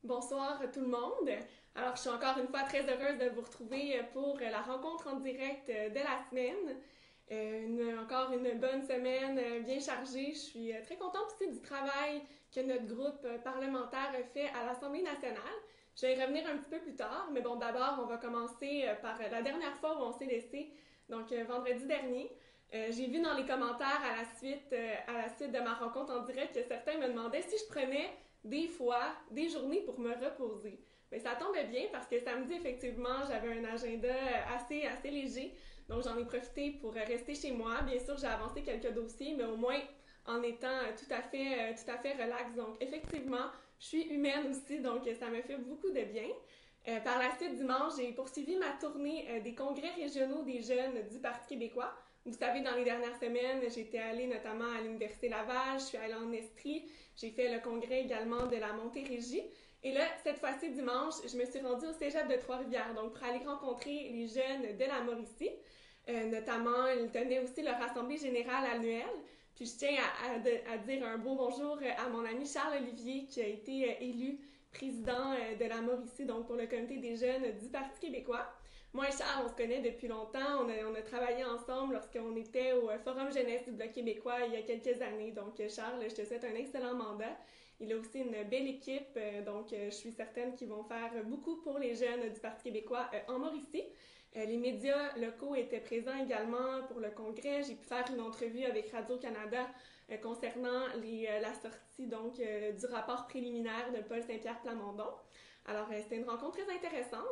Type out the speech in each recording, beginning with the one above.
Bonsoir tout le monde. Alors, je suis encore une fois très heureuse de vous retrouver pour la rencontre en direct de la semaine. Encore une bonne semaine bien chargée. Je suis très contente aussi du travail que notre groupe parlementaire fait à l'Assemblée nationale. Je vais y revenir un petit peu plus tard, mais bon, d'abord, on va commencer par la dernière fois où on s'est laissé, donc vendredi dernier. J'ai vu dans les commentaires à la suite de ma rencontre en direct que certains me demandaient si je prenais des fois des journées pour me reposer. Mais ça tombait bien parce que samedi, effectivement, j'avais un agenda assez léger. Donc, j'en ai profité pour rester chez moi. Bien sûr, j'ai avancé quelques dossiers, mais au moins en étant tout à fait relax. Donc, effectivement, je suis humaine aussi, donc ça me fait beaucoup de bien. Par la suite, dimanche, j'ai poursuivi ma tournée des congrès régionaux des jeunes du Parti québécois. Vous savez, dans les dernières semaines, j'étais allée notamment à l'Université Laval, je suis allée en Estrie, j'ai fait le congrès également de la Montérégie. Et là, cette fois-ci, dimanche, je me suis rendue au cégep de Trois-Rivières, donc pour aller rencontrer les jeunes de la Mauricie. Notamment, ils tenaient aussi leur assemblée générale annuelle. Puis je tiens à dire un beau bonjour à mon ami Charles Olivier qui a été élu président de la Mauricie, donc pour le comité des jeunes du Parti québécois. Moi et Charles, on se connaît depuis longtemps. On a travaillé ensemble lorsqu'on était au Forum jeunesse du Bloc québécois il y a quelques années. Donc, Charles, je te souhaite un excellent mandat. Il a aussi une belle équipe, donc je suis certaine qu'ils vont faire beaucoup pour les jeunes du Parti québécois en Mauricie. Les médias locaux étaient présents également pour le congrès. J'ai pu faire une entrevue avec Radio-Canada concernant la sortie donc, du rapport préliminaire de Paul Saint-Pierre Plamondon. Alors, c'était une rencontre très intéressante.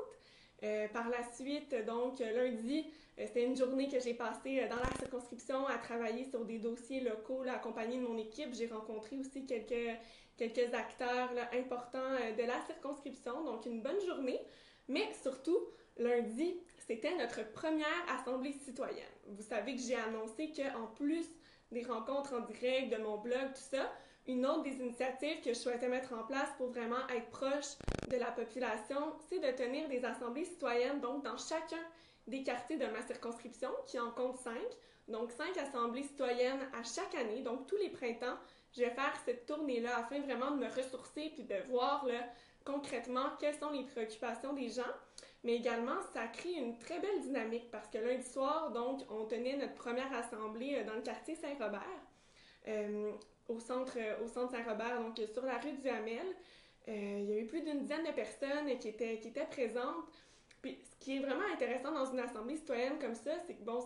Par la suite, donc lundi, c'était une journée que j'ai passée dans la circonscription à travailler sur des dossiers locaux, là, accompagnée de mon équipe. J'ai rencontré aussi quelques acteurs là, importants de la circonscription, donc une bonne journée. Mais surtout, lundi, c'était notre première assemblée citoyenne. Vous savez que j'ai annoncé qu'en plus des rencontres en direct, de mon blog, tout ça, une autre des initiatives que je souhaitais mettre en place pour vraiment être proche de la population, c'est de tenir des assemblées citoyennes, donc dans chacun des quartiers de ma circonscription, qui en compte 5. Donc 5 assemblées citoyennes à chaque année, donc tous les printemps, je vais faire cette tournée-là afin vraiment de me ressourcer puis de voir là, concrètement quelles sont les préoccupations des gens. Mais également, ça crée une très belle dynamique parce que lundi soir, donc, on tenait notre première assemblée dans le quartier Saint-Robert, euh, au centre Saint-Robert, donc sur la rue du Hamel. Il y a eu plus d'une dizaine de personnes qui étaient présentes. Puis, ce qui est vraiment intéressant dans une assemblée citoyenne comme ça, c'est que bon,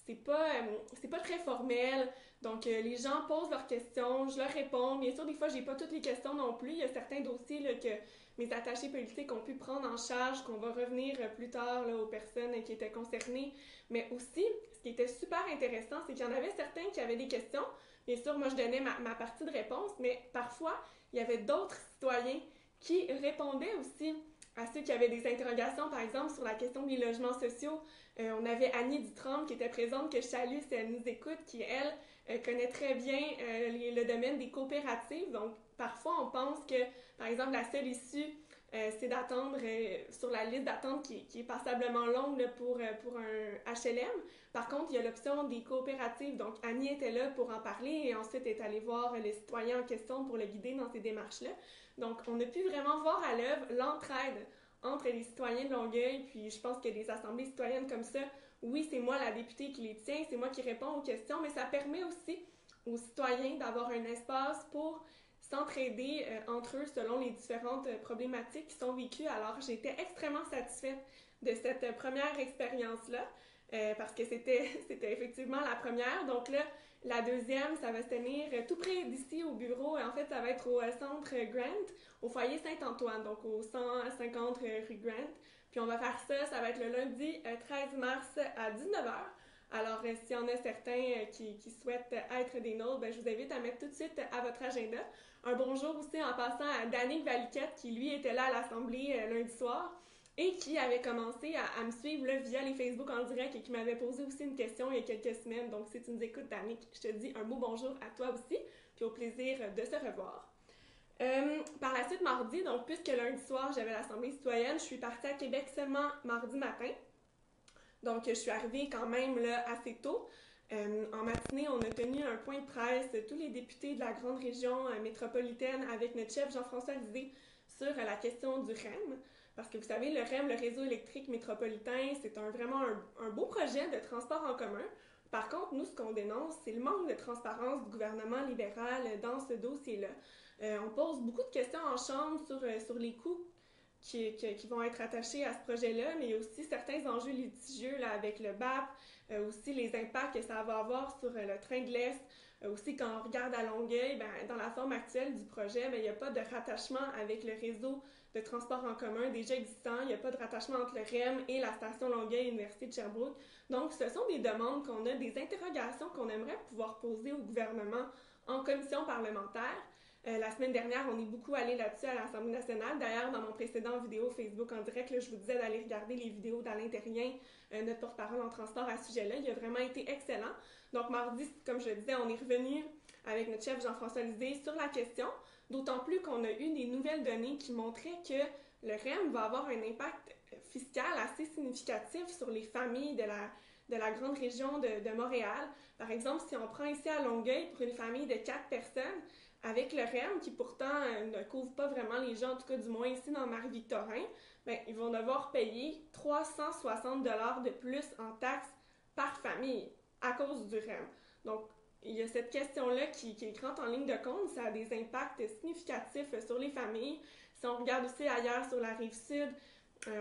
c'est pas très formel. Donc, les gens posent leurs questions, je leur réponds. Bien sûr, des fois, j'ai pas toutes les questions non plus. Il y a certains dossiers là, que mes attachés politiques ont pu prendre en charge, qu'on va revenir plus tard là, aux personnes qui étaient concernées. Mais aussi, ce qui était super intéressant, c'est qu'il y en avait certains qui avaient des questions. Bien sûr, moi, je donnais ma partie de réponse, mais parfois, il y avait d'autres citoyens qui répondaient aussi à ceux qui avaient des interrogations, par exemple, sur la question des logements sociaux. On avait Annie Dutrampe qui était présente, que je salue si elle nous écoute, qui, elle, connaît très bien le domaine des coopératives. Donc, parfois, on pense que, par exemple, la seule issue, c'est d'attendre sur la liste d'attente qui est passablement longue là, pour un HLM. Par contre, il y a l'option des coopératives. Donc, Annie était là pour en parler et ensuite est allée voir le citoyen en question pour le guider dans ces démarches-là. Donc, on a pu vraiment voir à l'œuvre l'entraide entre les citoyens de Longueuil, puis je pense que des assemblées citoyennes comme ça, oui, c'est moi la députée qui les tient, c'est moi qui réponds aux questions, mais ça permet aussi aux citoyens d'avoir un espace pour s'entraider entre eux selon les différentes problématiques qui sont vécues. Alors, j'ai été extrêmement satisfaite de cette première expérience-là, parce que c'était effectivement la première. Donc là, la deuxième, ça va se tenir tout près d'ici au bureau. En fait, ça va être au centre Grant, au foyer Saint-Antoine, donc au 150 rue Grant. Puis on va faire ça, ça va être le lundi 13 mars à 19h. Alors, s'il y en a certains qui souhaitent être des nôtres, ben, je vous invite à mettre tout de suite à votre agenda. Un bonjour aussi en passant à Danick Valiquette, qui lui était là à l'Assemblée lundi soir et qui avait commencé à me suivre là, via les Facebook en direct et qui m'avait posé aussi une question il y a quelques semaines. Donc, si tu nous écoutes, Danick, je te dis un beau bonjour à toi aussi, puis au plaisir de se revoir. Par la suite, mardi, donc puisque lundi soir, j'avais l'Assemblée citoyenne, je suis partie à Québec seulement mardi matin. Donc, je suis arrivée quand même là assez tôt. En matinée, on a tenu un point de presse, tous les députés de la grande région métropolitaine avec notre chef Jean-François Lisée sur la question du REM. Parce que vous savez, le REM, le réseau électrique métropolitain, c'est vraiment un beau projet de transport en commun. Par contre, nous, ce qu'on dénonce, c'est le manque de transparence du gouvernement libéral dans ce dossier-là. On pose beaucoup de questions en chambre sur les coûts qui vont être attachés à ce projet-là, mais il y a aussi certains enjeux litigieux là, avec le BAP, aussi les impacts que ça va avoir sur le train de l'Est. Aussi, quand on regarde à Longueuil, dans la forme actuelle du projet, il n'y a pas de rattachement avec le réseau de transport en commun déjà existant. Il n'y a pas de rattachement entre le REM et la station Longueuil Université de Sherbrooke. Donc, ce sont des demandes qu'on a, des interrogations qu'on aimerait pouvoir poser au gouvernement en commission parlementaire. La semaine dernière, on est beaucoup allé là-dessus à l'Assemblée nationale. D'ailleurs, dans mon précédent vidéo Facebook en direct, là, je vous disais d'aller regarder les vidéos d'Alain Terrien, notre porte-parole en transport à ce sujet-là. Il a vraiment été excellent. Donc, mardi, comme je le disais, on est revenu avec notre chef Jean-François Lisée sur la question, d'autant plus qu'on a eu des nouvelles données qui montraient que le REM va avoir un impact fiscal assez significatif sur les familles de la grande région de Montréal. Par exemple, si on prend ici à Longueuil pour une famille de 4 personnes, avec le REM, qui pourtant ne couvre pas vraiment les gens, en tout cas du moins ici dans Marie-Victorin, ils vont devoir payer 360 $ de plus en taxes par famille à cause du REM. Donc, il y a cette question-là qui rentre en ligne de compte. Ça a des impacts significatifs sur les familles. Si on regarde aussi ailleurs sur la Rive-Sud,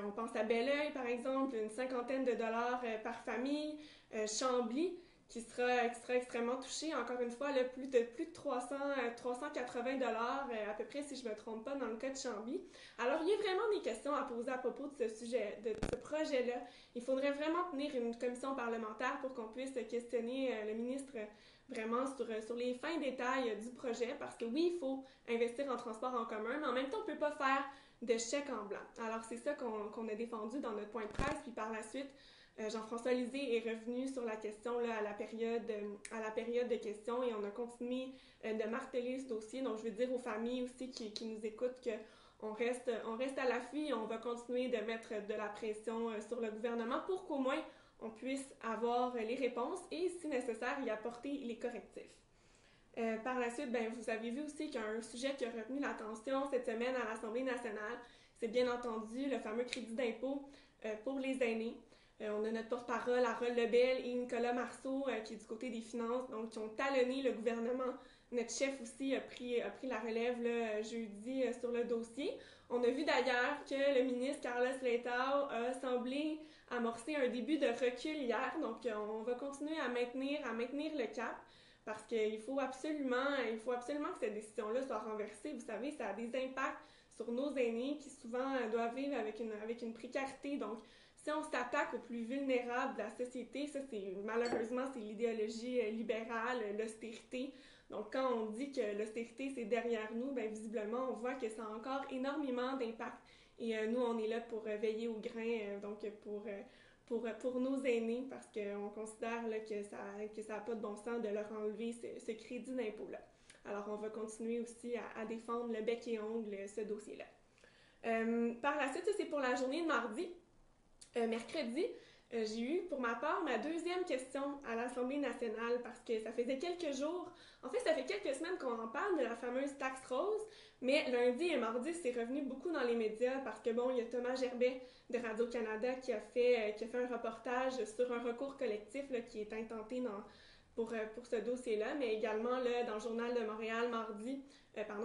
on pense à Belleuil, par exemple, une cinquantaine de dollars par famille. Chambly, qui sera extrêmement touché. Encore une fois, là, plus de 380 $ à peu près, si je ne me trompe pas, dans le cas de Chambly. Alors, il y a vraiment des questions à poser à propos de ce sujet, de ce projet-là. Il faudrait vraiment tenir une commission parlementaire pour qu'on puisse questionner le ministre vraiment sur les fins détails du projet, parce que oui, il faut investir en transport en commun, mais en même temps, on ne peut pas faire de chèque en blanc. Alors, c'est ça qu'on a défendu dans notre point de presse, puis par la suite, Jean-François Lisée est revenu sur la question là, à la période de questions et on a continué de marteler ce dossier. Donc, je veux dire aux familles aussi qui nous écoutent qu'on reste à l'affût et on va continuer de mettre de la pression sur le gouvernement pour qu'au moins on puisse avoir les réponses et, si nécessaire, y apporter les correctifs. Par la suite, vous avez vu aussi qu'il y a un sujet qui a retenu l'attention cette semaine à l'Assemblée nationale. C'est bien entendu le fameux crédit d'impôt pour les aînés. On a notre porte-parole, Harold Lebel et Nicolas Marceau, qui est du côté des finances, donc qui ont talonné le gouvernement. Notre chef aussi a pris la relève là, jeudi sur le dossier. On a vu d'ailleurs que le ministre Carlos Letao a semblé amorcer un début de recul hier, donc on va continuer à maintenir le cap parce qu'il faut absolument que cette décision-là soit renversée. Vous savez, ça a des impacts sur nos aînés qui souvent doivent vivre avec une précarité. Donc, si on s'attaque aux plus vulnérables de la société, ça malheureusement c'est l'idéologie libérale, l'austérité. Donc quand on dit que l'austérité c'est derrière nous, visiblement on voit que ça a encore énormément d'impact. Et nous on est là pour veiller au grain, donc pour nos aînés, parce qu'on considère là, que ça n'a pas de bon sens de leur enlever ce crédit d'impôt-là. Alors on va continuer aussi à défendre le bec et ongle ce dossier-là. Par la suite, ça c'est pour la journée de mardi. Mercredi, j'ai eu pour ma part ma deuxième question à l'Assemblée nationale parce que ça faisait quelques jours, en fait ça fait quelques semaines qu'on en parle de la fameuse taxe rose, mais lundi et mardi c'est revenu beaucoup dans les médias parce que il y a Thomas Gerbet de Radio-Canada qui a fait un reportage sur un recours collectif là, qui est intenté pour ce dossier-là, mais également là, dans le Journal de Montréal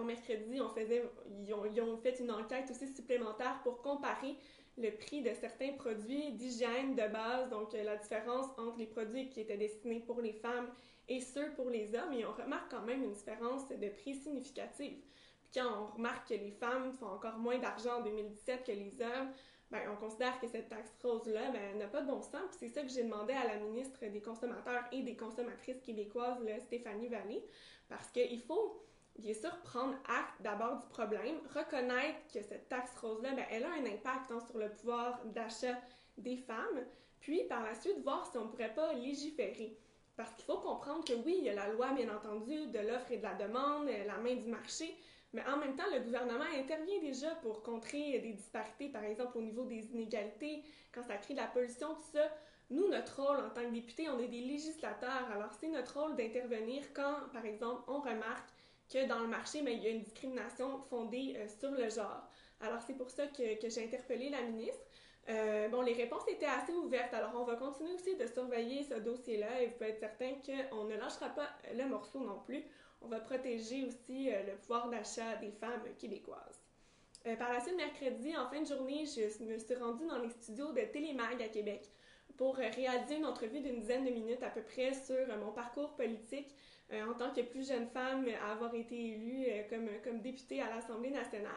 mercredi, ils ont fait une enquête aussi supplémentaire pour comparer le prix de certains produits d'hygiène de base, donc la différence entre les produits qui étaient destinés pour les femmes et ceux pour les hommes, et on remarque quand même une différence de prix significative. Puis quand on remarque que les femmes font encore moins d'argent en 2017 que les hommes, on considère que cette taxe rose-là n'a pas de bon sens. Puis c'est ça que j'ai demandé à la ministre des Consommateurs et des Consommatrices québécoises, là, Stéphanie Vallée, parce qu'il faut bien sûr prendre acte d'abord du problème, reconnaître que cette taxe rose-là, elle a un impact sur le pouvoir d'achat des femmes, puis par la suite voir si on ne pourrait pas légiférer. Parce qu'il faut comprendre que oui, il y a la loi, bien entendu, de l'offre et de la demande, la main du marché, mais en même temps, le gouvernement intervient déjà pour contrer des disparités, par exemple au niveau des inégalités, quand ça crée de la pollution, tout ça. Nous, notre rôle en tant que député, on est des législateurs. Alors, c'est notre rôle d'intervenir quand, par exemple, on remarque que dans le marché, il y a une discrimination fondée sur le genre. Alors, c'est pour ça que j'ai interpellé la ministre. Les réponses étaient assez ouvertes. Alors, on va continuer aussi de surveiller ce dossier-là et vous pouvez être certain qu'on ne lâchera pas le morceau non plus. On va protéger aussi le pouvoir d'achat des femmes québécoises. Par la suite, mercredi, en fin de journée, je me suis rendue dans les studios de Télémag à Québec pour réaliser une entrevue d'une dizaine de minutes à peu près sur mon parcours politique en tant que plus jeune femme à avoir été élue comme députée à l'Assemblée nationale.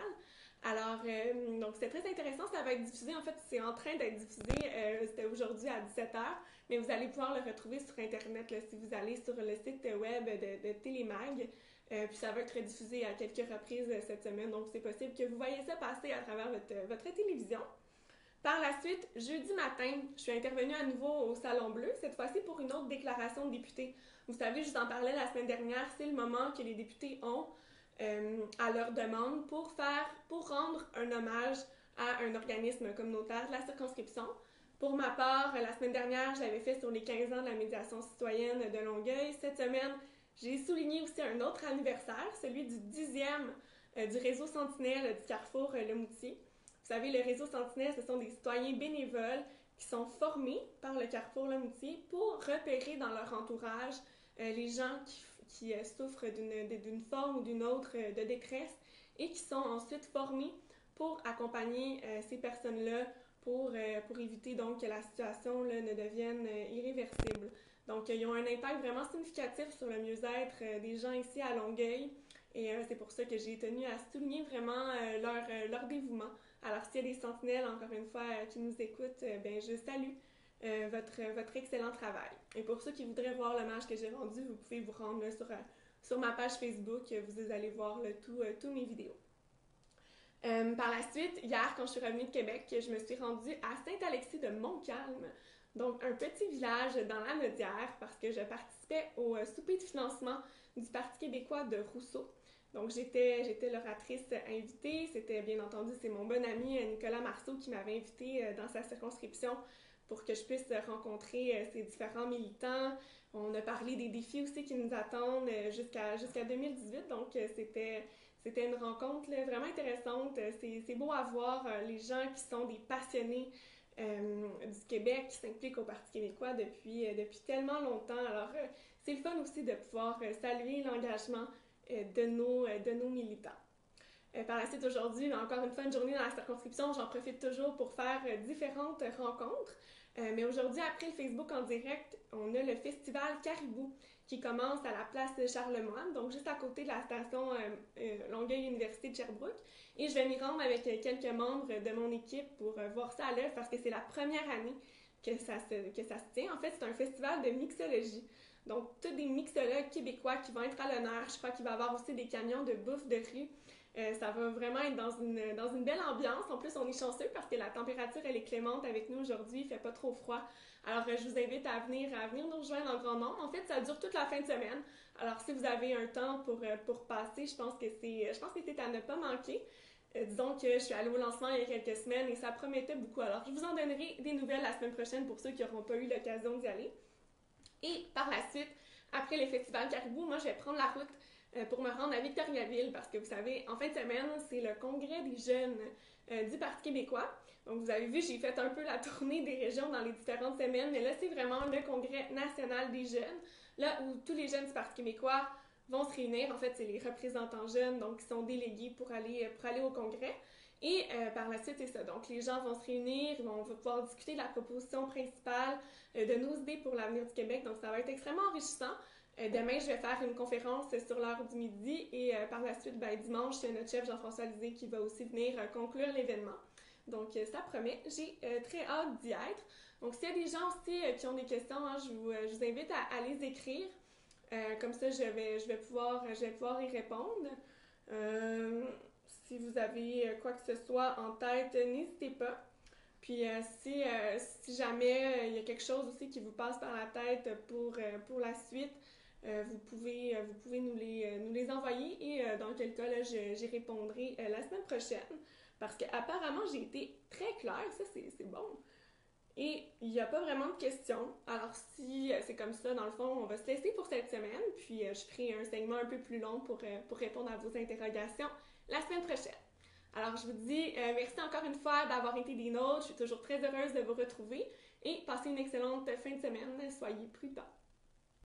Alors, donc c'était très intéressant, ça va être diffusé, en fait c'est en train d'être diffusé, c'était aujourd'hui à 17h, mais vous allez pouvoir le retrouver sur Internet là, si vous allez sur le site web de Télémag, puis ça va être diffusé à quelques reprises cette semaine, donc c'est possible que vous voyez ça passer à travers votre télévision. Par la suite, jeudi matin, je suis intervenue à nouveau au Salon Bleu, cette fois-ci pour une autre déclaration de députés. Vous savez, je vous en parlais la semaine dernière, c'est le moment que les députés ont à leur demande pour rendre un hommage à un organisme communautaire de la circonscription. Pour ma part, la semaine dernière, je l'avais fait sur les 15 ans de la médiation citoyenne de Longueuil. Cette semaine, j'ai souligné aussi un autre anniversaire, celui du 10e du réseau Sentinelle du Carrefour Le Moutier. Vous savez, le réseau Sentinelle, ce sont des citoyens bénévoles qui sont formés par le Carrefour Le Moutier pour repérer dans leur entourage les gens qui souffrent d'une forme ou d'une autre de détresse et qui sont ensuite formés pour accompagner ces personnes-là pour éviter donc que la situation là, ne devienne irréversible. Donc, ils ont un impact vraiment significatif sur le mieux-être des gens ici à Longueuil et c'est pour ça que j'ai tenu à souligner vraiment leur dévouement. Alors, s'il y a des sentinelles, encore une fois, qui nous écoutent, je salue votre excellent travail. Et pour ceux qui voudraient voir l'hommage que j'ai rendu, vous pouvez vous rendre là, sur ma page Facebook, vous allez voir tous mes vidéos. Par la suite, hier, quand je suis revenue de Québec, je me suis rendue à Saint-Alexis de Montcalm, donc un petit village dans la Nodière, parce que je participais au souper de financement du Parti québécois de Rousseau. Donc, j'étais l'oratrice invitée. C'était, bien entendu, c'est mon bon ami Nicolas Marceau qui m'avait invitée dans sa circonscription pour que je puisse rencontrer ces différents militants. On a parlé des défis aussi qui nous attendent jusqu'à 2018. Donc, c'était une rencontre là, vraiment intéressante. C'est beau à voir les gens qui sont des passionnés du Québec, qui s'impliquent au Parti québécois depuis tellement longtemps. Alors, c'est le fun aussi de pouvoir saluer l'engagement de nos militants. Par la suite, aujourd'hui, encore une fois, une journée dans la circonscription, j'en profite toujours pour faire différentes rencontres. Mais aujourd'hui, après le Facebook en direct, on a le festival Caribou qui commence à la place Charlemagne, donc juste à côté de la station Longueuil Université de Sherbrooke. Et je vais m'y rendre avec quelques membres de mon équipe pour voir ça à l'œuvre parce que c'est la première année que ça se tient. En fait, c'est un festival de mixologie. Donc, tous des mixologues québécois qui vont être à l'honneur. Je crois qu'il va y avoir aussi des camions de bouffe de rue. Ça va vraiment être dans une belle ambiance. En plus, on est chanceux parce que la température, elle est clémente avec nous aujourd'hui. Il ne fait pas trop froid. Alors, je vous invite à venir nous rejoindre en grand nombre. En fait, ça dure toute la fin de semaine. Alors, si vous avez un temps pour passer, je pense que c'est à ne pas manquer. Disons que je suis allée au lancement il y a quelques semaines et ça promettait beaucoup. Alors, je vous en donnerai des nouvelles la semaine prochaine pour ceux qui n'auront pas eu l'occasion d'y aller. Et par la suite, après le festival Caribou, moi, je vais prendre la route pour me rendre à Victoriaville parce que vous savez, en fin de semaine, c'est le congrès des jeunes du Parti québécois. Donc, vous avez vu, j'ai fait un peu la tournée des régions dans les différentes semaines, mais là, c'est vraiment le congrès national des jeunes, là où tous les jeunes du Parti québécois vont se réunir. En fait, c'est les représentants jeunes, donc qui sont délégués pour aller au congrès. Et par la suite, c'est ça. Donc, les gens vont se réunir, on va pouvoir discuter de la proposition principale, de nos idées pour l'avenir du Québec. Donc, ça va être extrêmement enrichissant. Demain, je vais faire une conférence sur l'heure du midi et par la suite, dimanche, c'est notre chef Jean-François Lisée qui va aussi venir conclure l'événement. Donc, ça promet. J'ai très hâte d'y être. Donc, s'il y a des gens aussi qui ont des questions, je vous invite à les écrire. Comme ça, je vais pouvoir y répondre. Si vous avez quoi que ce soit en tête, n'hésitez pas. Puis si jamais il y a quelque chose aussi qui vous passe par la tête pour la suite, vous pouvez nous les envoyer et dans quel cas là, j'y répondrai la semaine prochaine. Parce qu'apparemment, j'ai été très claire, ça c'est bon. Et il n'y a pas vraiment de questions. Alors si c'est comme ça, dans le fond, on va se laisser pour cette semaine, puis je ferai un segment un peu plus long pour répondre à vos interrogations la semaine prochaine. Alors je vous dis merci encore une fois d'avoir été des nôtres. Je suis toujours très heureuse de vous retrouver et passez une excellente fin de semaine. Soyez prudents.